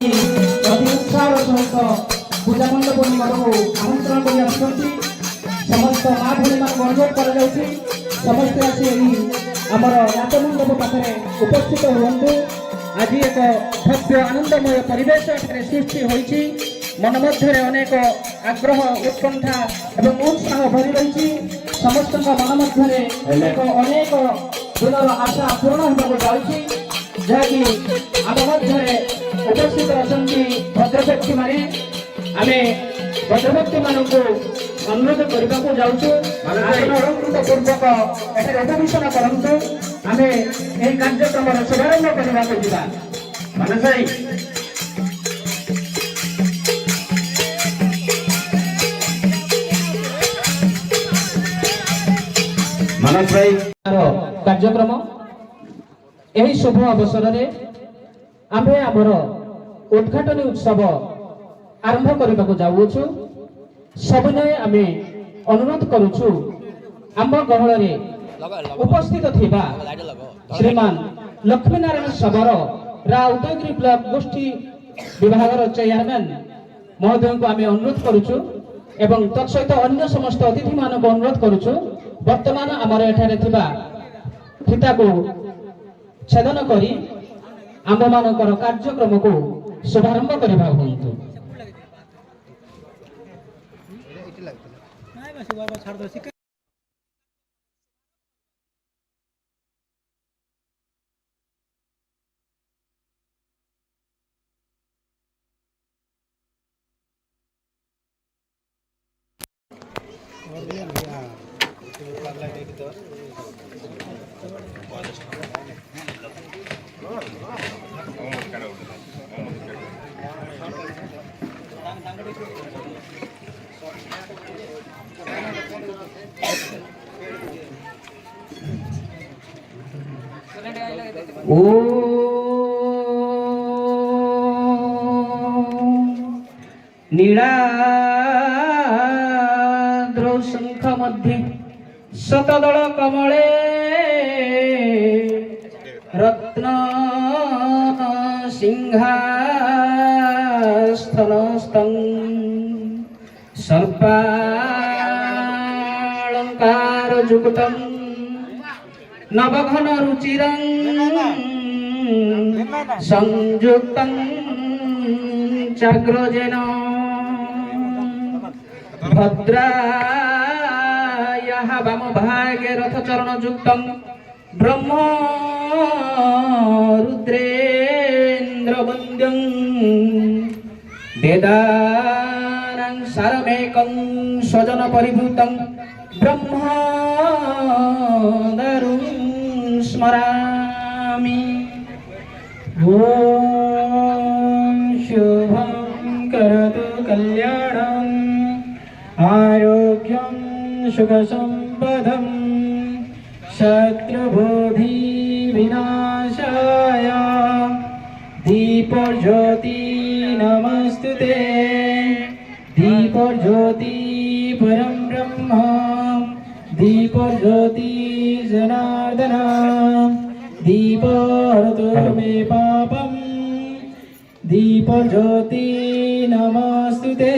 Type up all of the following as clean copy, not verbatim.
अति उत्साह सहित पूजा मंडप निकटक आमंत्रण कर समस्त माँ भूमि मान अनुरोध कर समस्ते आसी आमर नाच मंडप पाखे उपस्थित हूँ। आज एक भव्य आनंदमय परिवेश सृष्टि होती मन मध्य अनेक आग्रह उत्कंठा एवं उत्साह भरी रही समस्त मन मध्य अनेक दिनर आशा पूर्ण होगा जाऊँगी जहाँकि आम मध्य उपस्थित अच्छा भद्रव्यक्ति माने आम भद्रव्यक्ति मानक अनुरोध करने को जाऊँ अलंकृत पूर्वक अभिवेशन करूँ आम यह कार्यक्रम शुभारंभ करने को जा मानस भाई मानस भाई कार्यक्रम यही शुभ अवसर में आम आमर उद्घाटन उत्सव आरंभ करने को जाऊँ सबने आम अनुरोध करुचु आम गहल उपस्थित थिबा श्रीमान लक्ष्मीनारायण सबर रा उदयगिरी ब्लॉक गोष्ठी विभाग चेयरमैन महोदय को आम अनुरोध करुचु एवं तत्सहित अन्य समस्त अतिथि मान को अनुरोध करुचु वर्तमान आमर एठारे थिबा फीता को छेदन करी आम मानकर कार्यक्रम को शुभारंभ करबा हुंतु। नीलाद्रौ शंख मध्ये शतदल कमले रत्न सिंहास्थनस्थं सर्पालंकार जुगुतं नवघन रुचिरं संयुक्तं चाग्रजेन भद्रायाः वामभागे रथचरण युक्तं ब्रह्म रुद्रेन्द्र वन्द्यं वेदानां सारमेकं स्वजन परिभूतं ब्रह्मदरुं स्मरामि। ॐ शुभं करोतु कल्याणं आरोग्यं सुखसम्पदं शत्रुबुद्धि विनाशाय दीपज्योति नमस्तुते दीपज्योति परं ब्रह्म दीपज्योति जनार्दन दीपहरतु मे पापं दीपज्योति नमस्तुते।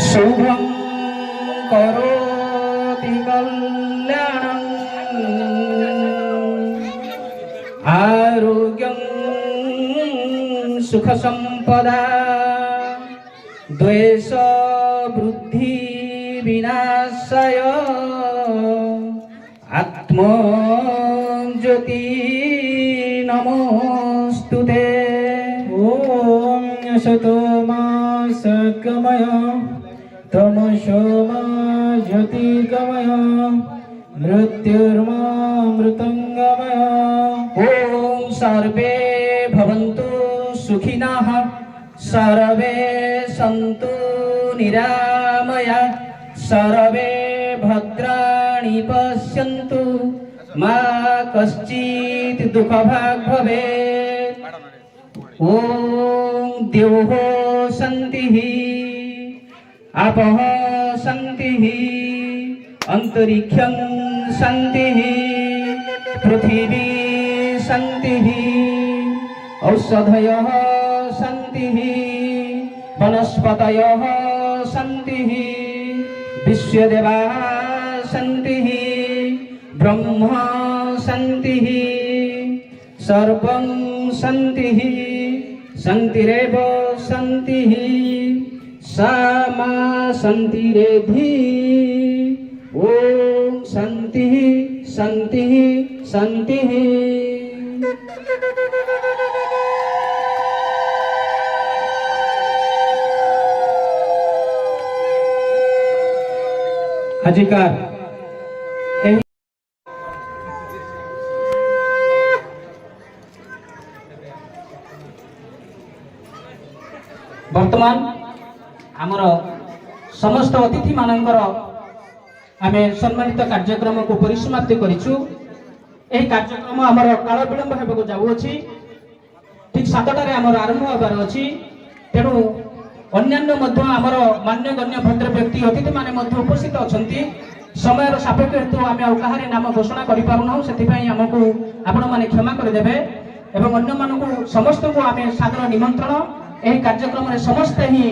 शुभं करोति कल्याणं आरोग्यं सुखसम्पदा द्वेष वृद्धि विनाशाय आत्मज्योति नमोस्तुते। ॐ असतो मा सद्गमय तमसो मा ज्योतिर्गमय मृत्युर्मामृतङ्गमय। ॐ सर्वे भवन्तु सुखिनः सर्वे सन्तु निरामया सर्वे भद्राणि पश्यन्तु मा कश्चित् दुःखभाग् भवेत्। ॐ द्यौः शान्तिः आपः शान्तिः अंतरिक्षं शान्तिः पृथिवी शान्तिः औषधयः शान्तिः वनस्पतयः शान्तिः विश्वदेवाः शान्तिः ब्रह्म शान्तिः सर्वं शान्तिः शान्तिरेव शान्तिः सा मा शान्तिरेधि ॐ शान्तिः शान्तिः शान्तिः। आजिकार वर्तमान आमर समस्त अतिथि मानकर आमे सम्मानित कार्यक्रम को परिसमाप्ति करिछु। एही कार्यक्रम आमर काल विलंब हेबाको जाउअछि। ठीक 7टारे आमर आरंभ होबार अछि। तेणु अन्यान्य मध्य आमर मान्यगण्य भद्र व्यक्ति अतिथि माने मध्य उपस्थित अछंती। समयर सापेक्ष हेतु आमे आ काहारे नाम घोषणा करि पारुना, सेथिपई हमकु आपण माने क्षमा करि देबे एवं अन्य मानकु समस्त को आमे सादर निमंत्रण एही कार्यक्रम रे समस्त ही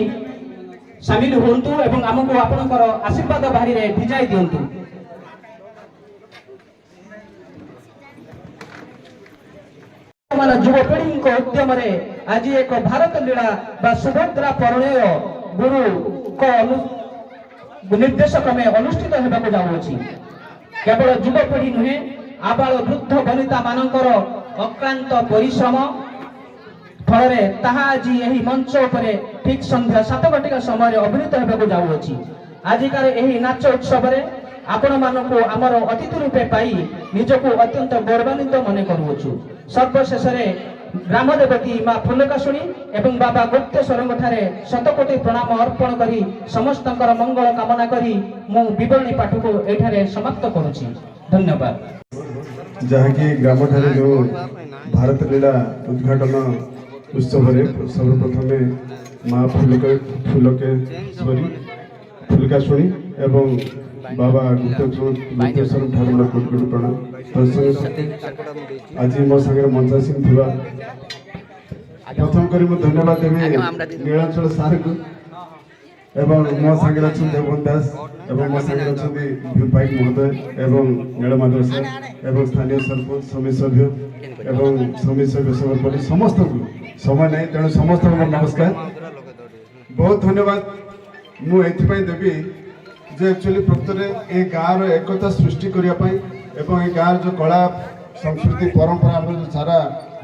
शामिल होंतु एवं हमकु आपणकर आशीर्वाद बाहरी रे भिजाई दियंतु। युवपीढ़ी उद्यम आज एक भारत लीला बा सुभद्रा परिणय गुरु को निर्देश क्रमे अनुष्ठित होगा जाऊँगी। केवल युवपीढ़ी नुहे आबाल वृद्ध वनिता मानकर अक्लांत परिश्रम फल आज यही मंच उपरे ठीक संध्या 7 घटिका समय अभिनीत होगा जाऊँगी। आजिकार यही नाच उत्सव आपण मानक आमर अतिथि रूपे पाई निजको अत्यंत गौरवान्वित मन करुछु। सर्वशेष ग्राम देवती माँ फुलकाशुणी एवं बाबा गुप्तेश्वर ठारे शतकोटी प्रणाम अर्पण करी समस्तंकर मंगल कामना करी मु विवरणी पाठ को एठारे समाप्त करुछि। धन्यवाद। जहाँकि ग्राम ठारे जो भारत लीला उद्घाटन उत्सव सर्वप्रथमे माँ फुलकाशुणी एवं बाबा गुप्तेश्वर ठारे कोटि कोटि प्रणाम। आज मो संगे मंचा सिंह थिबा प्रथम करी मु धन्यवाद देबी नीलाचल सार को एवं मो संगे अछन देवन दास एवं मो संगे अछन विपायक महोदय एवं नीलमाधव सर एवं स्थानीय सरपंच समिति सभ्य एवं समिति सभ्य सभा समस्त समय नहीं तेणु समस्त नमस्कार बहुत धन्यवाद मु एथिपाई देबी जे एक्चुअली प्रकृत ए गाँव एकता सृष्टि करने एवं ए गाँव जो कला संस्कृति परंपरा जो सारा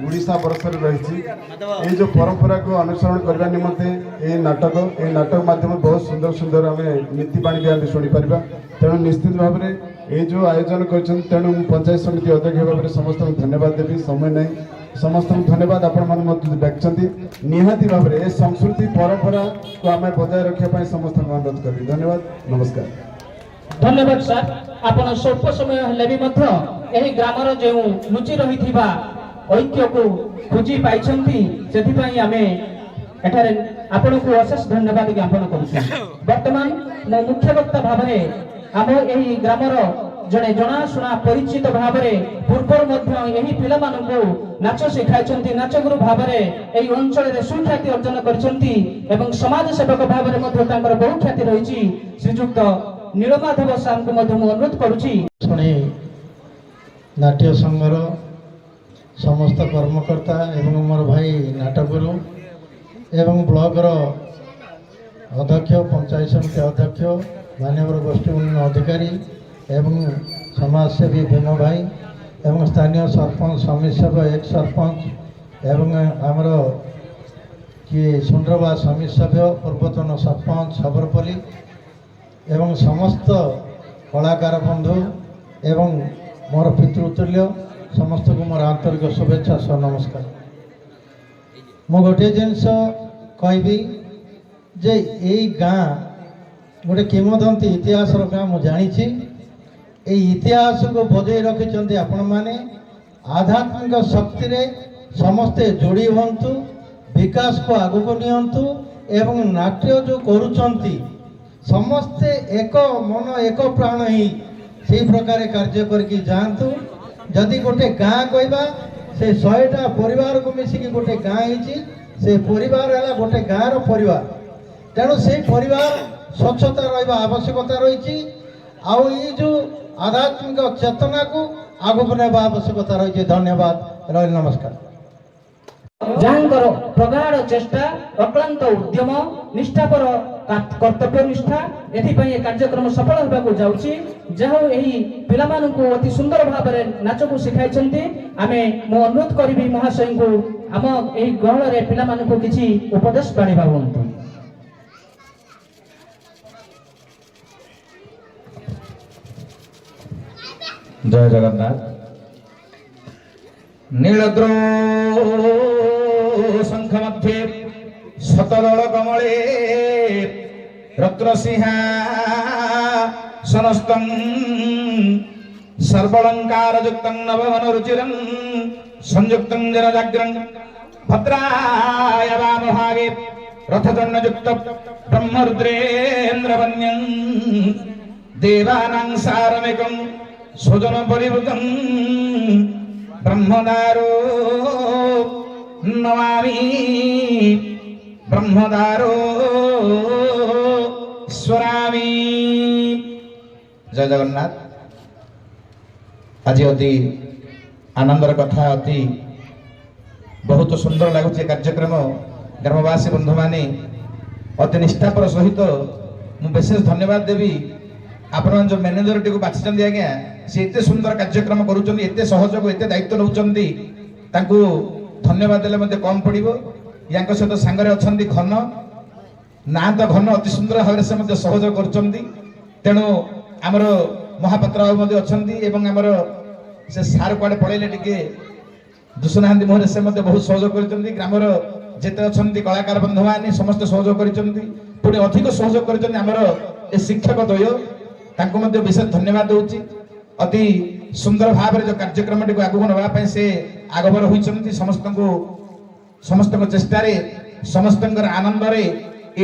उड़ीसा बरसर रही जो परंपरा को अनुसरण करने निमंते ये नाटक माध्यम बहुत सुंदर सुंदर आम नीतिबाणी भी आम शुणी पार। तेणु निश्चित भाव में ये जो आयोजन कर पंचायत समिति अध्यक्ष भाव में समस्त धन्यवाद देवी। समय नहीं समस्त धन्यवाद आपण मैंने डाकती निहाती भाव में संस्कृति परंपरा को आम बजाय रखापी समस्त अनुरोध करी। धन्यवाद नमस्कार। धन्यवाद सर। आपण स्वल्प समय हेले भी मध्य एही ग्रामर जो लुचि रही ऐक्य को खोजी पाई से आमे एठारे आपण को अशेष धन्यवाद ज्ञापन करूँ। वर्तमान मो मुख्य वक्ता भाव में आम एही ग्रामर जड़े जनाशुना परिचित भाव में पूर्व यही पिला नाच शिखाई नाच गुरु भाव में अंचल सुख्याति अर्जन कर समाज सेवक भाव में बहु ख्याति रही श्रीजुक्त नीलमाधव सार को अनुरोध करुच्ची। नाट्य संघर समस्त कर्मकर्ता एवं मोर भाई नाटकगुरु एवं ब्लॉक अध्यक्ष पंचायत समिति अध्यक्ष मान्यवर गोष्ठी उन्नयन अधिकारी एवं समाजसेवी भीम भाई एवं स्थानीय सरपंच समिति सभ्य एक सरपंच एवं आमर किए सुंदरबा समिति सभ्य पूर्वतन सरपंच सबरपल्ली एवं समस्त कलाकार बंधु एवं मोर पितृतुल्य समस्त को मोर आंतरिक शुभेच्छा सह नमस्कार। मो गोटे जिनस कहबी जे यही गाँ गोटे किंवदंती इतिहास गाँ मुझे जानी इतिहास को बजाय रखिंट आपण मैंने आध्यात्मिक शक्ति रे समस्ते जोड़ी हूँ विकास को आगु को नियंतु एवं नाट्य जो करुचंती समस्ते एक मन एक प्राण ही से प्रकार कार्य करके जातु। जदि गोटे गाँ कहबा से 100टा परिवार को मिसिकी गोटे गाँ होती से परिवार है गोटे गाँव परिवार तेणु से परिवार स्वच्छता रहा आवश्यकता रही आउ ये जो आध्यात्मिक चेतना को आगक ने आवश्यकता रही। धन्यवाद रही नमस्कार। ଯାହାଙ୍କର ପ୍ରଗାଢ଼ ଚେଷ୍ଟା ଅକ୍ଳାନ୍ତ ଉଦ୍ୟମ ନିଷ୍ଠାପର କର୍ତ୍ତବ୍ୟ ନିଷ୍ଠା ଏଥିପାଇଁ ଏ କାର୍ଯ୍ୟକ୍ରମ ସଫଳ ହେବାକୁ ଯାଉଛି। ଯାହା ଏହି ପିଲାମାନଙ୍କୁ ଅତି ସୁନ୍ଦର ଭାବରେ ନାଚକୁ ଶିଖାଇଛନ୍ତି। ମୁଁ ଅନୁରୋଧ କରିବି ମହାଶୟଙ୍କୁ ଆମ ଏହି ଗହଳରେ ପିଲାମାନଙ୍କୁ କିଛି ଉପଦେଶ ବାଣିବା ହୁଅନ୍ତୁ। ଜୟ ଜଗନ୍ନାଥ। नीलद्रो शंख मध्ये शतदल कमले रत्नसिंहा सनस्तं सर्वलंकार युक्तं नववन रुचिरं संयुक्तं जनजाग्रं भद्राय वामभागे रथदण्ड युक्त ब्रह्मरुद्रेन्द्रवन्यं देवानां सारमेकं स्वजन परिवृतं ब्रह्मदारो नमामि ब्रह्मदारो स्वरामि। जय जगन्नाथ। आज अति आनंदर कथा अति बहुत सुंदर लगुच कार्यक्रम ग्रामवासी बंधु माने अति निष्ठापर सहित मु विशेष धन्यवाद देवी आपण जो मैनेजर टी को बाछिचंदी आज्ञा से एते सुंदर कार्यक्रम करूचंदी एते सहयोग एते दायित्व नउचंदी तांको धन्यवाद देले मध्ये कम पड़िबो। यांक सहित सांगरे अछंदी घन ना तो घन अति सुंदर भाव से मध्ये सहयोग करूचंदी। तेणु आमर महापात्र बाबू मध्ये अछंदी एवं आमर से सार कुआडे पळैले टिके दुसनाहांदी मोहरे से मध्ये बहुत सहयोग करूचंदी। ग्रामर जेते अछंदी कलाकार बंधु माने समस्त सहयोग करूचंदी। पुणी अधिक सहयोग करूचंदी आमर ए शिक्षक द्वय तांको मध्ये विशेष धन्यवाद दूची। अति सुंदर भाव जो कार्यक्रम टी आगु नवा से आगभर होइछंती। समस्त चेष्टा समस्त आनंद रे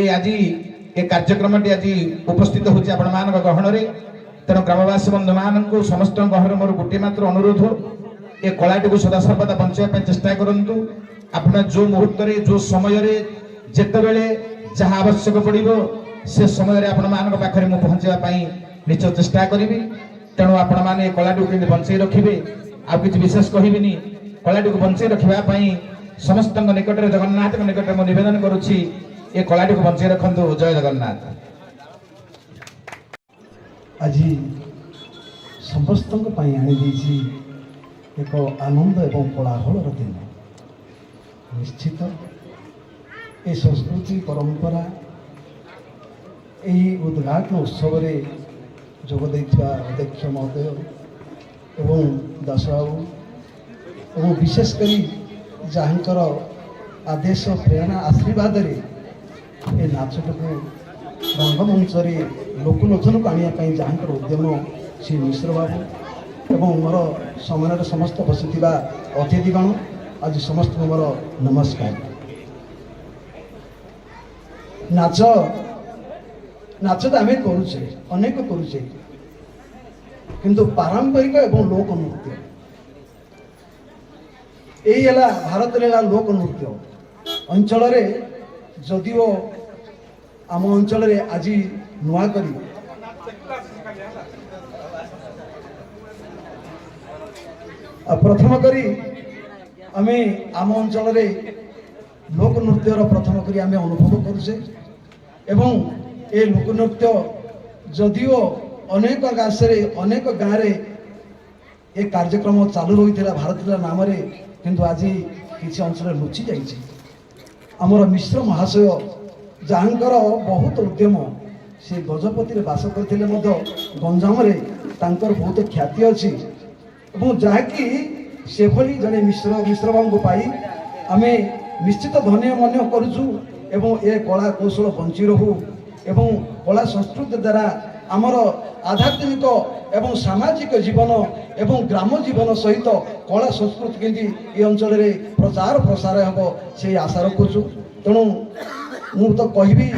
आज ए कार्यक्रम टी आज उपस्थित होची आपण मानक गहन रे। तेणु ग्रामवासी बंधु मानक समस्त गहन मोर गोटे मात्र अनुरोध ए कलाटी को सदा सर्वदा बंचाइबा चेष्टा करंतु। आपण जो मुहूर्त रे जो समय रे जेते बेले जहा आवश्यक पड़िबो से समय रे आपण मानक पाखरे मु पहुंचेबा पई निश्चय चेष्टा करिवि। तेणु आपण माने कलाटी को बंचाई रखिबे आ किछि विशेष कहिबिनी। कलाटी को बंचाई रखिबा पई समस्त निकट रे जगन्नाथ निकट में निवेदन करुछि ए कलाटी को बंचाई रखंतु। जय जगन्नाथ। आज समस्त आनी देछि एक आनंद एवं कोलाहलर दिन। निश्चित ए संस्कृति परंपरा यही उद्घाटन उत्सव रे जोग देथिबा अध्यक्ष महोदय एवं दासबाबू एवं विशेष करी जहाँकर आदेश प्रेरणा आशीर्वाद रे ए नाचटू रंगमंच रे लोकलोचन को आने जहाँकर उद्यम श्री मिश्र बाबू एवं मोर सामने समस्त बसिथिबा अतिथिगण आज समस्त मोर नमस्कार। नाच नाच तो आम करुचे अनेक करुचे किंतु पारंपरिक एवं लोक नृत्य यही भारत लोक नृत्य अंचल जदिओ आम अंचल आज नुआ करी प्रथम करी आमे आम अंचल लोक नृत्यर प्रथम करी आमे अनुभव करुचे एवं ए लोकनृत्य जदिओ अनेक गाँसे अनेक गाँव ए कार्यक्रम चालू रही भारत नाम किंतु आज किसी अंचल लुचि जाइए। आमर मिश्र महाशय जहाँकर बहुत उद्यम से गजपति बास करते गंजाम बहुत ख्याति अच्छी जहाँकि से भली जड़े मिश्र बाबू पाई आम निश्चित धन्य मन करुचु एवं ए कला कौशल बंची रहू एवं कला संस्कृति द्वारा आमर आध्यात्मिक एवं सामाजिक जीवन एवं ग्राम जीवन सहित कला संस्कृति केंदी ये अंचल प्रचार प्रसार हम से आशा रखुचु। तेणु मु तो कहबी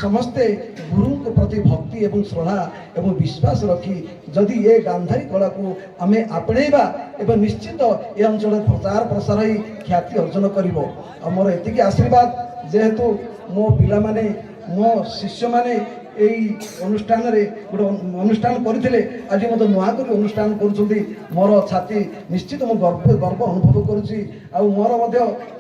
समस्ते गुरु प्रति भक्ति एवं श्रद्धा एवं विश्वास रखी जदि ये गांधारी कला को आमे आपणेबा एवं निश्चित ये अंचल प्रचार प्रसार ही ख्याति अर्जन करिवो। मोर एतिकी आशीर्वाद जेहेतु मो पिला माने मो शिष्य माने এই অনুষ্ঠাନରେ ଗୋଟେ ଅନୁଷ୍ଠାନ କରିଥିଲେ ଆଜି ମୋତେ ନୂଆକରି ଅନୁଷ୍ଠାନ କରୁଛନ୍ତି ମୋର ଛାତି ନିଶ୍ଚିତ ମୁଁ ଗର୍ବ ଅନୁଭବ କରୁଛି। ଆଉ ମୋର ମଧ୍ୟ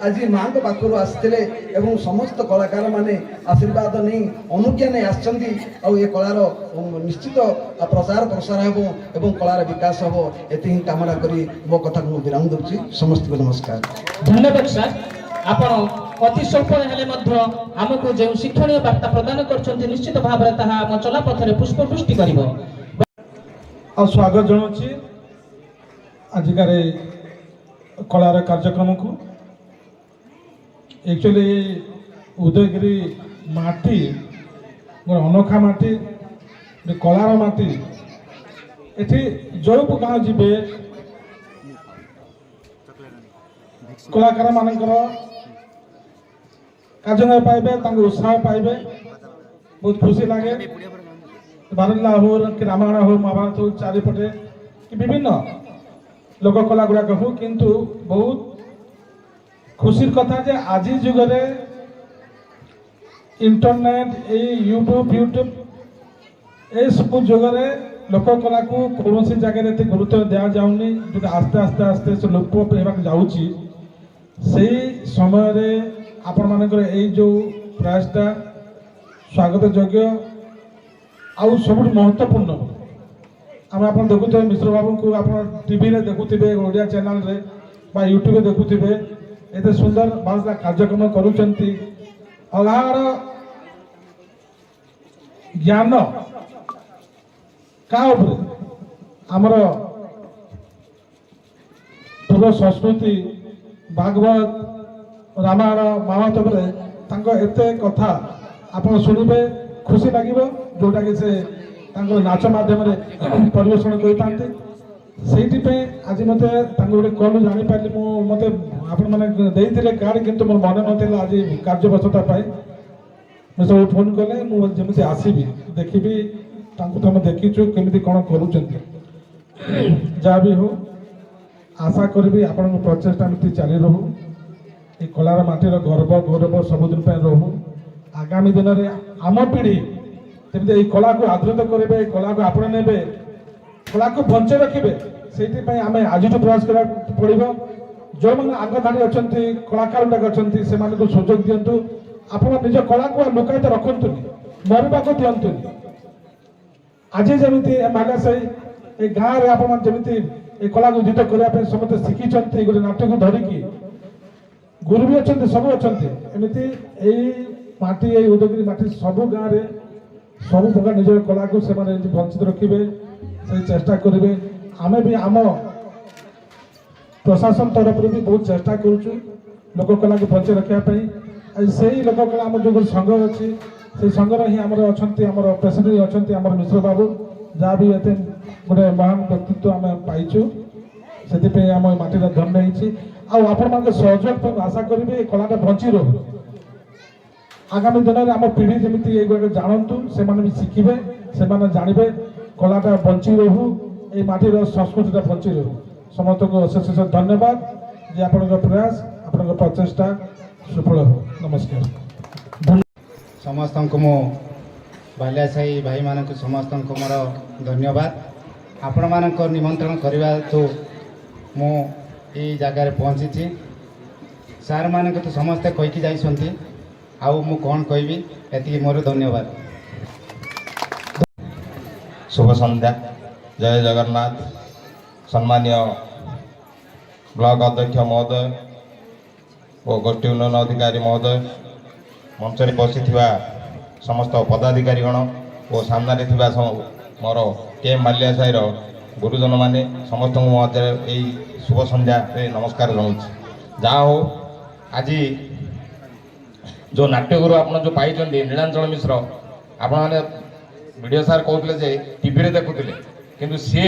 ଆଜି ମାଙ୍କ ପାଖରୁ ଆସିଥିଲେ ଏବଂ ସମସ୍ତ କଳାକାରମାନେ ଆଶୀର୍ବାଦ ନେଇ ଅନୁଜ୍ଞା ନେଇ ଆସିଛନ୍ତି। ଆଉ ଏ କଳାର ନିଶ୍ଚିତ ପ୍ରଚାର ପ୍ରସାର ହେବ ଏବଂ କଳାର ବିକାଶ ହେବ ଏତିକି କାମନା କରି ମୋ କଥାକୁ ମୁଁ ବିରାମ ଦେଉଛି। ସମସ୍ତଙ୍କୁ ନମସ୍କାର। ଧନ୍ୟବାଦ ସାର୍। ଆପଣ ଅତି ସ୍ୱଳ୍ପ ହେଲେ ମଧ୍ୟ ଆମକୁ ଯେଉଁ ଶିକ୍ଷଣୀୟ ବାର୍ତ୍ତା ପ୍ରଦାନ କରୁଛନ୍ତି ନିଶ୍ଚିତ ଭାବରେ ତାହା ଆମ ଚଲାପଥରେ ପୁଷ୍ପବୃଷ୍ଟି କରିବ। ଆଉ ସ୍ୱାଗତ ଜଣାଉଛି ଆଜିକାର କଳାର କାର୍ଯ୍ୟକ୍ରମକୁ। एक्चुअली उदयगिरी माटी गोटे अनोखा माटी कलार माटी एठी जो गाँ जी कलाकार मानकर कार्य पाइबे उत्साह पाइबे बहुत खुशी लगे। बारला हो कि रामायण हो महाभारत हो चारिपटे कि विभिन्न लोककला गुड़ाक हो किंतु बहुत खुशी कथा जे आज जुगरे इंटरनेट यूट्यूब ये सब जुगरे लोककला को कौन सी जगह गुरुत्व दि जाऊनी जो आस्ते आस्ते आस्ते से लोप होगा जाऊँगी से समय आपण मानकर जो प्रयासटा स्वागत योग्य आउ सब महत्वपूर्ण। आम आप देखुए मिश्र बाबू को आप टीवी रे देखुवे ओडिया चैनल रे बा यूट्यूब देखुवे एते सुंदर बारला कार्यक्रम करूचंती अगार ज्ञान का आमर पूर्व संस्कृति भागवत रामायण महाभारत एते कथा आप शुणवे खुशी लगे जोटा कि से नाच मध्यम परिवेषण करते आज मत गोटे कल जापारि मत आपने कार्ड कितु मोर मन ना आज कार्यव्यस्तता मैं सब फोन कले मुझे आसबि देखी तुम देखीचु केमी कौन कर जहाँ भी हो आशा करी आपण प्रचेषा एमती चली रहू ये कलार माटीर गर्व गौरव सबुदिन रहू आगामी दिन में आम पीढ़ी जमी कला को आदृत करेंगे कला को आपण ने कला को बंचे रखिए से आम आज प्रयास करा पड़ो जो मैंने आग धाड़ी अच्छा कलाकार गुड़ाक अच्छा से सुजोग दिंतु आप निज कला को लुकायित रखुनि मरवा को दिंतुनि आज जमी माला साई गाँव में आपमि ये कला को उदित करने समस्त शिखी गोटे नाट्य को धरिकी गुरु भी अच्छा सब अच्छा एमती माटी ये उदयगिरी माटी सब गाँव में सब प्रकार निज कला को से वंचित रखिए से चेष्टा करेंगे। आमे भी आम प्रशासन तरफ भी बहुत चेष्टा करुचु लोककला को बंचे रखापी से ही लोककला आम जो संघ अच्छी से संघर ही आमर अच्छा आमर प्रेसिडेंट अच्छा आमर मिश्र बाबू जहाँ भी एते गोटे महान व्यक्तित्व आम पाइचु से आम माटीर धन्य होपण सहयोग आशा करेंगे कलाटा बंची रहू आगामी दिन में आम पीढ़ी जमी ये जानतु से भी शिखे से जानवे कलाटा बंची रहू ये माटीर संस्कृतिटा बंची रहू समस्त को अशेष अशेष धन्यवाद जे आपण प्रयास आपण प्रचेषा सफल हो। नमस्कार समस्त को मो बाल्या साई भाई मान समस्त को मोर धन्यवाद आपण मान निमंत्रण करने तो मु ये जगार पहुँची सार मान तो समस्ते कहीकि जाइछंती आउ मु कौन कहबी एति मोर धन्यवाद। शुभ संध्या जय जगन्नाथ सम्मान्य ब्लॉक अध्यक्ष महोदय और गोष्ठी उन्नयन अधिकारी महोदय मंचरे बसी समस्त पदाधिकारीगण और सामने मोर के माल्या साईर गुरुजन माने समस्त मध्य यही शुभ संध्या नमस्कार जनाऊँ। जहाँ हो आज जो नाट्यगुरु आप जो पाई नीलांचल मिश्र आपने वीडियो सार कहते टीवी रे देखुले किंतु सी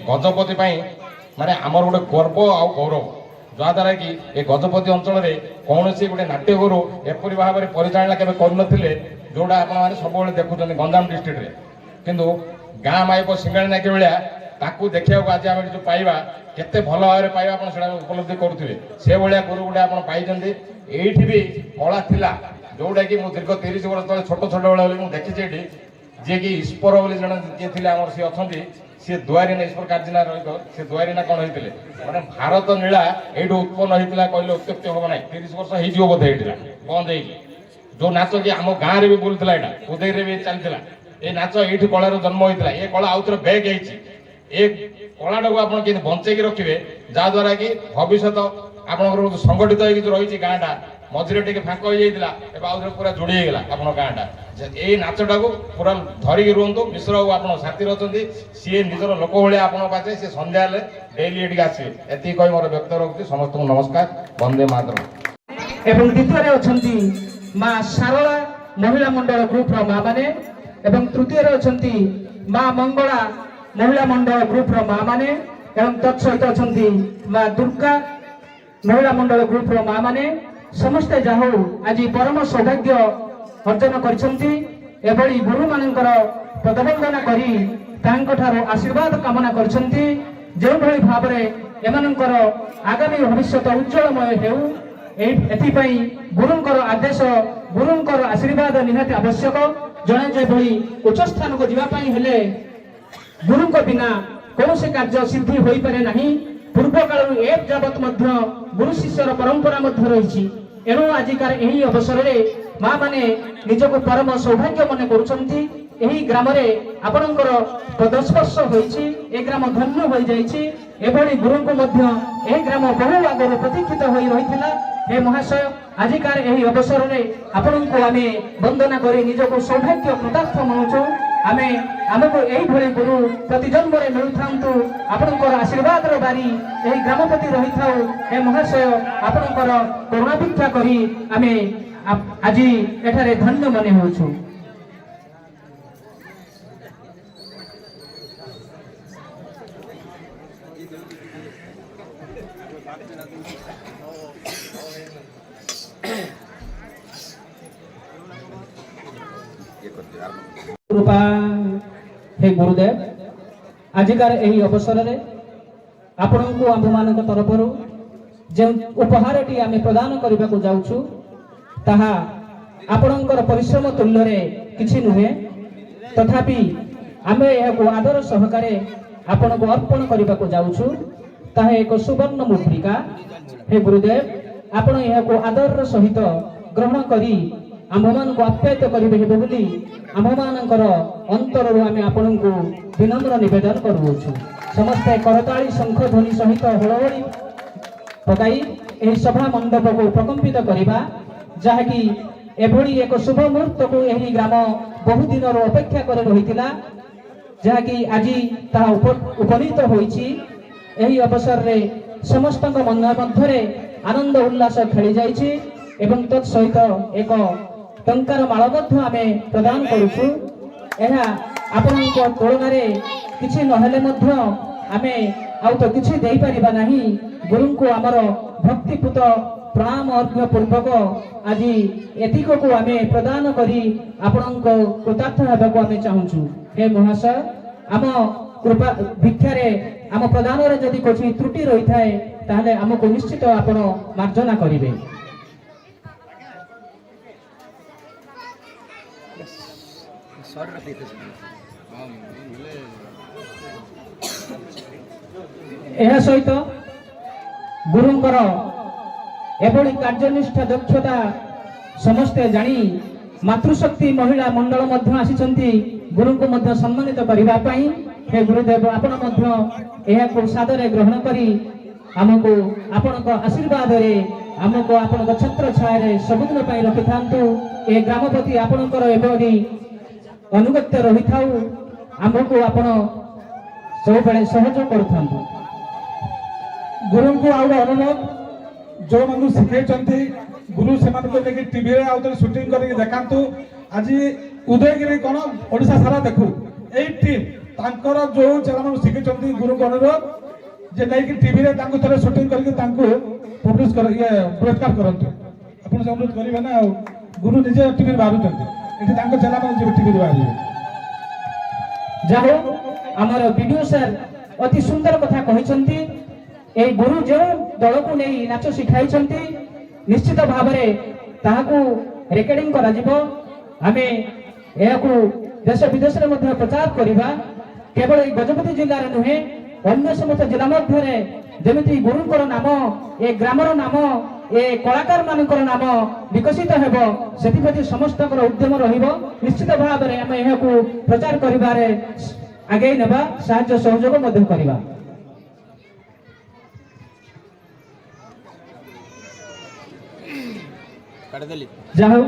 गजपति माने आमर गोटे गर्व आ गौरव ଯାହାଦ୍ୱାରା କି ଏ ଗଜପତି ଅଞ୍ଚଳରେ କୌଣସି ଗୋଟେ ନାଟ୍ୟଗୁରୁ ଏପରି ଭାବରେ ପରିଚାଳନା କେବେ କରୁନଥିଲେ, ଯୋଉଟା ଆପଣମାନେ ସବୁବେଳେ ଦେଖୁଛନ୍ତି ଗଞ୍ଜାମ ଡିଷ୍ଟ୍ରିକ୍ଟରେ। କିନ୍ତୁ ଗାଁ ମାଇପ ସିଙ୍ଗାଳି ନାକି ଭଳିଆ ତାକୁ ଦେଖିବାକୁ ଆଜି ଆମେ ଯୋଉ ପାଇବା, କେତେ ଭଲ ଭାବରେ ପାଇବା ଆପଣ ସେଟା ଉପଲବ୍ଧି କରୁଥିବେ। ସେଭଳିଆ ଗୁରୁ ଗୋଟେ ଆପଣ ପାଇଛନ୍ତି। ଏଇଠି ବି କଳା ଥିଲା, ଯୋଉଟା କି ମୁଁ ଦୀର୍ଘ 30 ବର୍ଷ ତଳେ ଛୋଟ ବେଳେ ମୁଁ ଦେଖିଛି ଏଠି, ଯିଏକି ଈଶ୍ୱର ବୋଲି ଜଣେ ଯିଏ ଥିଲେ ଆମର ସିଏ ଅଛନ୍ତି, ସିଏ ଦୁଆରିନା ଈଶ୍ୱର କାର୍ଜିନା ରହିତ, ସେ ଦୁଆରିନା କ'ଣ ହେଇଥିଲେ ମାନେ ଭାରତ ନୀଳା ଏଇଠୁ ଉତ୍ପନ୍ନ ହେଇଥିଲା କହିଲେ ଅତ୍ୟୁକ୍ତି ହବ ନାହିଁ। 30 ବର୍ଷ ହେଇଯିବ ବୋଧେ ହେଇଥିଲା ବନ୍ଦ ହେଇକି। ଯୋଉ ନାଚ କି ଆମ ଗାଁରେ ବି ବୁଲୁଥିଲା, ଏଇଟା ଉଦୟରେ ବି ଚାଲିଥିଲା, ଏ ନାଚ ଏଇଠି କଳାର ଜନ୍ମ ହେଇଥିଲା। ଏ କଳା ଆଉଥରେ ବ୍ୟାକ୍ ହେଇଛି। ଏ କଳାଟାକୁ ଆପଣ କେମିତି ବଞ୍ଚେଇକି ରଖିବେ, ଯାହାଦ୍ୱାରା କି ଭବିଷ୍ୟତ ଆପଣଙ୍କର ସଂଗଠିତ ହେଇକି ଯୋଉ ରହିଛି ଗାଁଟା, ମଝିରେ ଟିକେ ଫାଙ୍କ ହେଇଯାଇଥିଲା, ଏବେ ଆଉଥରେ ପୁରା ଯୋଡ଼ି ହେଇଗଲା ଆପଣଙ୍କ ଗାଁଟା। ଏଇ ନାଚଟାକୁ ପୁରା ଧରିକି ରୁହନ୍ତୁ। ମିଶ୍ର ବାବୁ ଆପଣ ସାଥିରେ ଅଛନ୍ତି, ସିଏ ନିଜର ଲୋକ ଭଳିଆ ଆପଣଙ୍କ ପାଖେ, ସିଏ ସନ୍ଧ୍ୟା ହେଲେ ଡେଲି ଏଠିକି ଆସିବେ। ଏତିକି କହି ମୋର ବ୍ୟକ୍ତ ରଖୁଛି। ସମସ୍ତଙ୍କୁ ନମସ୍କାର, ବନ୍ଦେ ମାତରମ୍। ଏବଂ ଦ୍ୱିତୀୟରେ ଅଛନ୍ତି ମା ଶାରଳା ମହିଳା ମଣ୍ଡଳ ଗ୍ରୁପର ମା ମାନେ, ଏବଂ ତୃତୀୟରେ ଅଛନ୍ତି ମା ମଙ୍ଗଳା ମହିଳା ମଣ୍ଡଳ ଗ୍ରୁପର ମା ମାନେ, ଏବଂ ତତ୍ସହିତ ଅଛନ୍ତି ମା ଦୁର୍ଗା ମହିଳା ମଣ୍ଡଳ ଗ୍ରୁପର ମା ମାନେ। ସମସ୍ତେ ଯାହା ହଉ ଆଜି ପରମ ସୌଭାଗ୍ୟ ଅର୍ଜନ କରିଛନ୍ତି। ଏଭଳି ଗୁରୁମାନଙ୍କର ପଦବନ୍ଦନା କରି ତାଙ୍କଠାରୁ ଆଶୀର୍ବାଦ କାମନା କରିଛନ୍ତି। ଯେଉଁଭଳି ଭାବରେ ଏମାନଙ୍କର ଆଗାମୀ ଭବିଷ୍ୟତ ଉଜ୍ଜଳମୟ ହେଉ, ଏଥିପାଇଁ ଗୁରୁଙ୍କର ଆଦେଶ, ଗୁରୁଙ୍କର ଆଶୀର୍ବାଦ ନିହାତି ଆବଶ୍ୟକ। ଜଣେ ଯେଭଳି ଉଚ୍ଚ ସ୍ଥାନକୁ ଯିବା ପାଇଁ ହେଲେ ଗୁରୁଙ୍କ ବିନା କୌଣସି କାର୍ଯ୍ୟ ସିଦ୍ଧି ହୋଇପାରେ ନାହିଁ। ପୂର୍ବ କାଳରୁ ଏ ଯାବତ ମଧ୍ୟ ଗୁରୁ ଶିଷ୍ୟର ପରମ୍ପରା ମଧ୍ୟ ରହିଛି। ଏଣୁ ଆଜିକାର ଏହି ଅବସରରେ ମା ମାନେ ନିଜକୁ ପରମ ସୌଭାଗ୍ୟ ମନେ କରୁଛନ୍ତି। ଏହି ଗ୍ରାମରେ ଆପଣଙ୍କର ପଦସ୍ପର୍ଶ ହୋଇଛି, ଏ ଗ୍ରାମ ଧନ୍ୟ ହୋଇଯାଇଛି। ଏଭଳି ଗୁରୁଙ୍କୁ ମଧ୍ୟ ଏହି ଗ୍ରାମ ବହୁ ଆଗରୁ ପ୍ରତୀକ୍ଷିତ ହୋଇ ରହିଥିଲା। हे महाशय, आजिकार यही अवसर में आपनको आमे वंदना करी निजको सौभाग्य कृतार्थ मानुछु। आमे आमको यही भली गुरु प्रति जन्म रे मिलु थांतु। आपनकर आशीर्वाद रो बारी यही ग्रामपति रही थाउ। हे महाशय, आपनकर करुणा भिक्षा करी आमे आज एठारे धन्य मने होछु। कृपा हे गुरुदेव, आजिकार यही अवसर में आपन को आम मान तरफ जो उपहारटी आम प्रदान करने को जाऊँ ताहा आपणकर परिश्रम तुल्य रे किछि नुहे, तथापि आम यह आदर सहकारे आपण को अर्पण करने को जाऊँ। ताहा एक सुवर्ण मुद्रिका। हे गुरुदेव, आपण यह आदर सहित ग्रहण करी आम्भमान को आप्यायित करेंगे बोली आम्भमानकर अंतर आम आपण को विनम्र निवेदन करुछु। समस्ते करताली शंख ध्वनि सहित हलहली पकाई यह सभा मंडप को प्रकंपित करवा, जहाँकि एभली एक शुभ मुहूर्त को यही ग्राम बहु दिन अपेक्षा कर रही, जहाँकि आज ताहा उपनीत होइछि। यही अवसर रे समस्त मन मध्य आनंद उल्लास खेली जाइछि एवं तत्सहित एक टंकार माल मध्य आमे प्रदान करुछु। एहा आपनक तुलन किछि नहेले मध्य आमे आउ तो किछि देई परिबा नाही। गुरु को आमर भक्तिपूत प्रणाम अर्घ्य पूर्वक आज एतिक को आमे प्रदान करी आपनक कृतार्थ हेबाको आमे चाहुछु। हे महाशय, आम कृपा भिक्षारे आम प्रदान रे जदि कोछि त्रुटि रही थाए ताहले आमको निश्चित आपण मार्जना करिवे। यह सहित गुरुंकर एभली कार्यनिष्ठा दक्षता समस्ते जानी मातृशक्ति महिला मंडल मध्य आसीचंती गुरु को मध्य सम्मानित करिबा पई। हे गुरुदेव, आपण मध्य एहा को सादरे ग्रहण करी हमको आपनक आशीर्वाद रे हमको आपनक छत्र छाया रे सबुदिन पई रखि थांतु। ए ग्रामपति आपनकर एभली अनुगत्य रही थाउ, आमको आपण सब बेले सहयोग करथांतु। गुरु को आउ अनुरोध, जो मानु शिखै गुरु से लेकिन टीवी रे आउ शूटिंग करके देखातु। आज उदयगिरी कौन ओडिशा सारा देखु ए टीम तांकर जो चेला मानु शिखै गुरु को अनुरोध जे नहीं कि टीवी रे तांको थरे शूटिंग करके तांको ପବ୍ଲିଶ ପୁରସ୍କାର କରନ୍ତୁ। ଆପଣ ସେ ଅନୁରୋଧ କରିବେ ନା। ଆଉ ଗୁରୁ ନିଜେ ଟିଭିରେ ବାହାରୁଛନ୍ତି, ଏଠି ତାଙ୍କ ଚେଲାମାନେ ଯିବେ ଟିଭିରେ ବାହାରିବେ। ଯାହା ହଉ ଆମର ବିଡିଓ ସାର୍ ଅତି ସୁନ୍ଦର କଥା କହିଛନ୍ତି। এই ଗୁରୁ ଯେଉଁ ଦଳକୁ ନେଇ ନାଚ ଶିଖାଇଛନ୍ତି ନିଶ୍ଚିତ ଭାବରେ ତାହାକୁ ରେକର୍ଡିଂ କରାଯିବ। ଆମେ ଏହାକୁ ଦେଶ ବିଦେଶରେ ମଧ୍ୟ ପ୍ରଚାର କରିବା। କେବଳ এই ଗଜପତି ଜିଲ୍ଲାରେ ନୁହେଁ, ଅନ୍ୟ ସମସ୍ତ ଜିଲ୍ଲା ମଧ୍ୟରେ ଯେମିତି ଗୁରୁଙ୍କର ନାମ, ଏ ଗ୍ରାମର ନାମ, ଏ କଳାକାର ମାନଙ୍କର ନାମ ବିକଶିତ ହେବ, ସେଥିପ୍ରତି ସମସ୍ତଙ୍କର ଉଦ୍ୟମ ରହିବ। ନିଶ୍ଚିତ ଭାବରେ ଆମେ ଏହାକୁ ପ୍ରଚାର କରିବାରେ ଆଗେଇ ନେବା, ସାହାଯ୍ୟ ସହଯୋଗ ମଧ୍ୟ କରିବା। ଯାହା ହଉ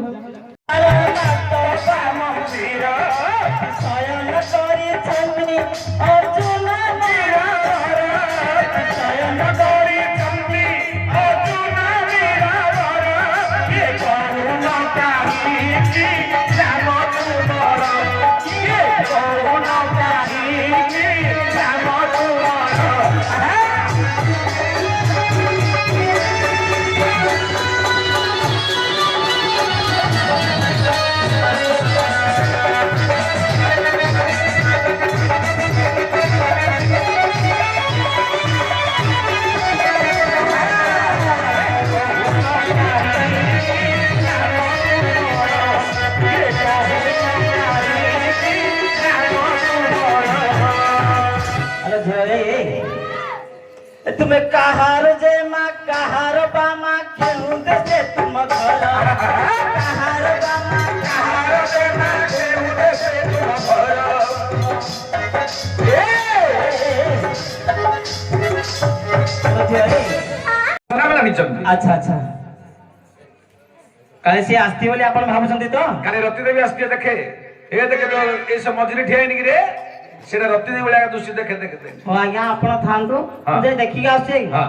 तुम कहार जे माँ कहार बामा क्यों दे तुम घर कहार बामा कहार जे माँ क्यों दे तुम घर ଆଚ୍ଛା ଆଚ୍ଛା କାଳେ ସିଏ ଆସିଥିବ ବୋଲି ଆପଣ ଭାବୁଛନ୍ତି ତ? କାଲି ରତି ଦେବୀ ଆସିଥିବେ ଦେଖେ ଏ ଦେଖେ ଏ ସବୁ ମଝିରେ ଠିଆ ହେଇନି କିରେ ସେଟା ରତି ଦେବୀ ଭଳିଆ ଦୃଶ୍ୟ ଦେଖେ ଦେଖେ। ହଁ ଆଜ୍ଞା ଆପଣ ଥାଆନ୍ତୁ, ମୁଁ ଯାଇ ଦେଖିକି ଆସୁଛି। ହଁ